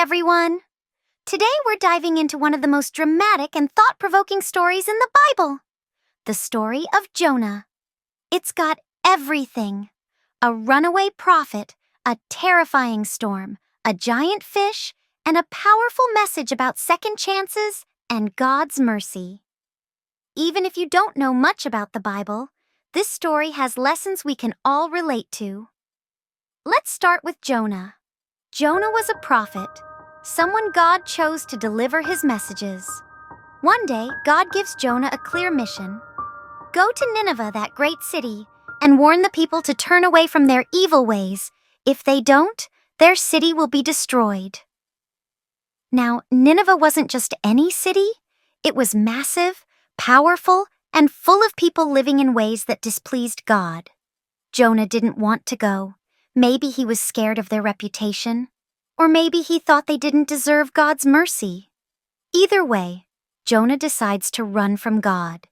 everyone! Today we're diving into one of the most dramatic and thought-provoking stories in the Bible, the story of Jonah. It's got everything: a runaway prophet, a terrifying storm, a giant fish, and a powerful message about second chances and God's mercy. Even if you don't know much about the Bible, this story has lessons we can all relate to. Let's start with Jonah. Jonah was a prophet, someone God chose to deliver his messages. One day, God gives Jonah a clear mission. Go to Nineveh, that great city, and warn the people to turn away from their evil ways. If they don't, their city will be destroyed. Now, Nineveh wasn't just any city. It was massive, powerful, and full of people living in ways that displeased God. Jonah didn't want to go. Maybe he was scared of their reputation, or maybe he thought they didn't deserve God's mercy. Either way, Jonah decides to run from God.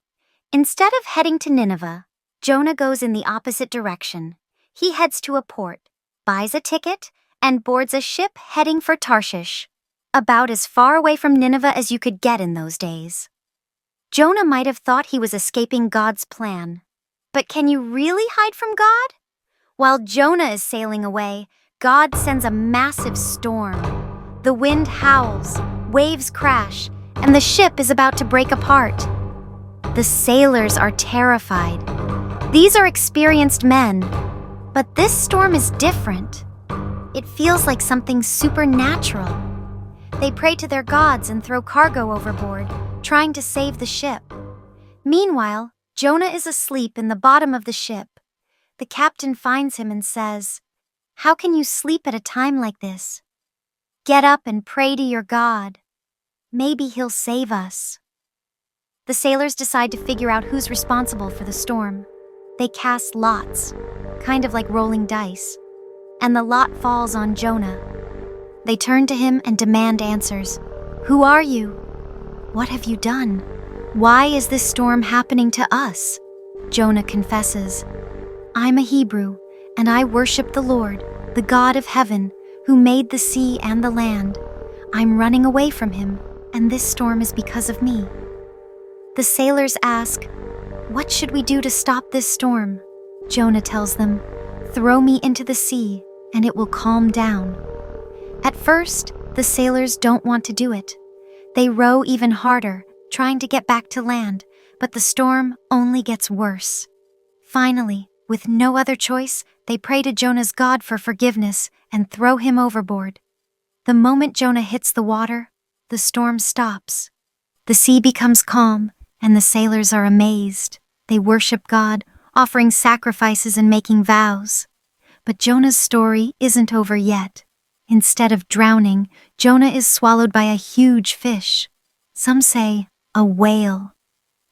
Instead of heading to Nineveh, Jonah goes in the opposite direction. He heads to a port, buys a ticket, and boards a ship heading for Tarshish, about as far away from Nineveh as you could get in those days. Jonah might have thought he was escaping God's plan. But can you really hide from God? While Jonah is sailing away, God sends a massive storm. The wind howls, waves crash, and the ship is about to break apart. The sailors are terrified. These are experienced men, but this storm is different. It feels like something supernatural. They pray to their gods and throw cargo overboard, trying to save the ship. Meanwhile, Jonah is asleep in the bottom of the ship. The captain finds him and says, "How can you sleep at a time like this? Get up and pray to your God. Maybe he'll save us." The sailors decide to figure out who's responsible for the storm. They cast lots, kind of like rolling dice, and the lot falls on Jonah. They turn to him and demand answers. "Who are you? What have you done? Why is this storm happening to us?" Jonah confesses, "I'm a Hebrew, and I worship the Lord, the God of heaven, who made the sea and the land. I'm running away from him, and this storm is because of me." The sailors ask, "What should we do to stop this storm?" Jonah tells them, "Throw me into the sea, and it will calm down." At first, the sailors don't want to do it. They row even harder, trying to get back to land, but the storm only gets worse. Finally, with no other choice, they pray to Jonah's God for forgiveness and throw him overboard. The moment Jonah hits the water, the storm stops. The sea becomes calm, and the sailors are amazed. They worship God, offering sacrifices and making vows. But Jonah's story isn't over yet. Instead of drowning, Jonah is swallowed by a huge fish. Some say a whale.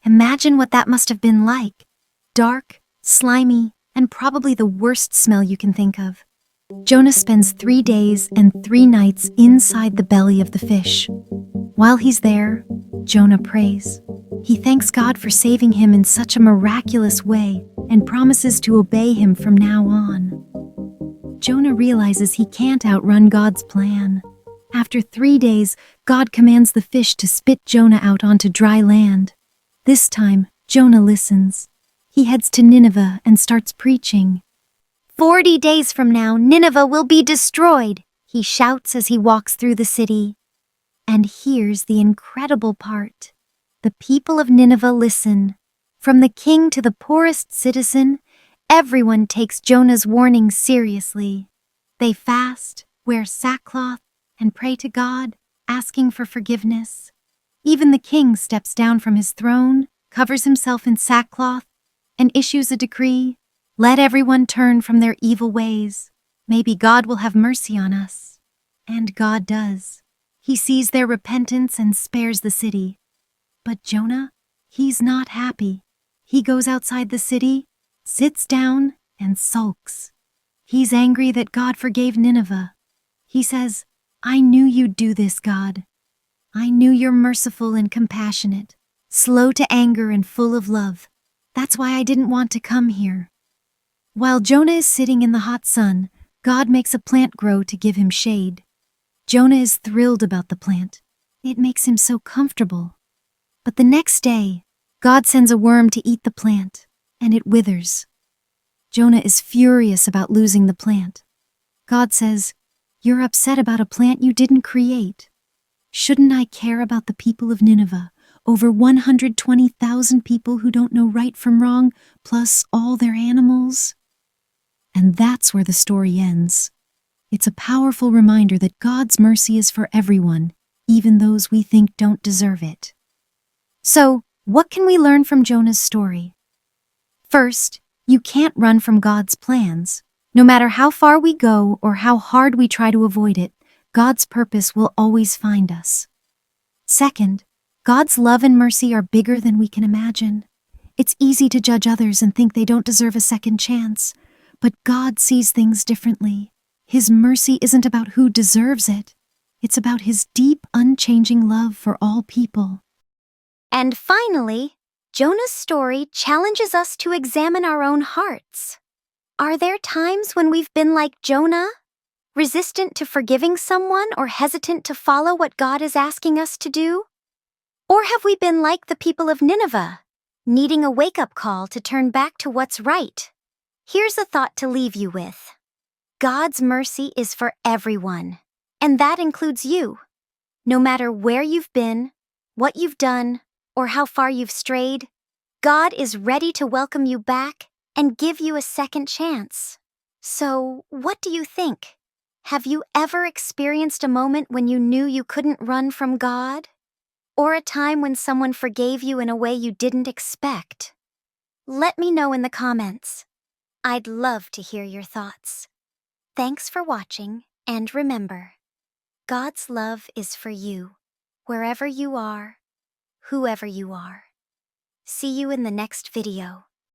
Imagine what that must have been like. Dark, slimy, and probably the worst smell you can think of. Jonah spends 3 days and 3 nights inside the belly of the fish. While he's there, Jonah prays. He thanks God for saving him in such a miraculous way and promises to obey him from now on. Jonah realizes he can't outrun God's plan. After 3 days, God commands the fish to spit Jonah out onto dry land. This time, Jonah listens. He heads to Nineveh and starts preaching. 40 days from now, Nineveh will be destroyed, he shouts as he walks through the city. And here's the incredible part. The people of Nineveh listen. From the king to the poorest citizen, everyone takes Jonah's warning seriously. They fast, wear sackcloth, and pray to God, asking for forgiveness. Even the king steps down from his throne, covers himself in sackcloth, and issues a decree, "Let everyone turn from their evil ways. Maybe God will have mercy on us." And God does. He sees their repentance and spares the city. But Jonah, he's not happy. He goes outside the city, sits down, and sulks. He's angry that God forgave Nineveh. He says, "I knew you'd do this, God. I knew you're merciful and compassionate, slow to anger and full of love. That's why I didn't want to come here." While Jonah is sitting in the hot sun, God makes a plant grow to give him shade. Jonah is thrilled about the plant. It makes him so comfortable. But the next day, God sends a worm to eat the plant, and it withers. Jonah is furious about losing the plant. God says, "You're upset about a plant you didn't create. Shouldn't I care about the people of Nineveh, over 120,000 people who don't know right from wrong, plus all their animals?" And that's where the story ends. It's a powerful reminder that God's mercy is for everyone, even those we think don't deserve it. So, what can we learn from Jonah's story? First, you can't run from God's plans. No matter how far we go or how hard we try to avoid it, God's purpose will always find us. Second, God's love and mercy are bigger than we can imagine. It's easy to judge others and think they don't deserve a second chance, but God sees things differently. His mercy isn't about who deserves it. It's about His deep, unchanging love for all people. And finally, Jonah's story challenges us to examine our own hearts. Are there times when we've been like Jonah, resistant to forgiving someone or hesitant to follow what God is asking us to do? Or have we been like the people of Nineveh, needing a wake-up call to turn back to what's right? Here's a thought to leave you with. God's mercy is for everyone, and that includes you. No matter where you've been, what you've done, or how far you've strayed, God is ready to welcome you back and give you a second chance. So, what do you think? Have you ever experienced a moment when you knew you couldn't run from God? Or a time when someone forgave you in a way you didn't expect? Let me know in the comments. I'd love to hear your thoughts. Thanks for watching, and remember, God's love is for you, wherever you are, whoever you are. See you in the next video.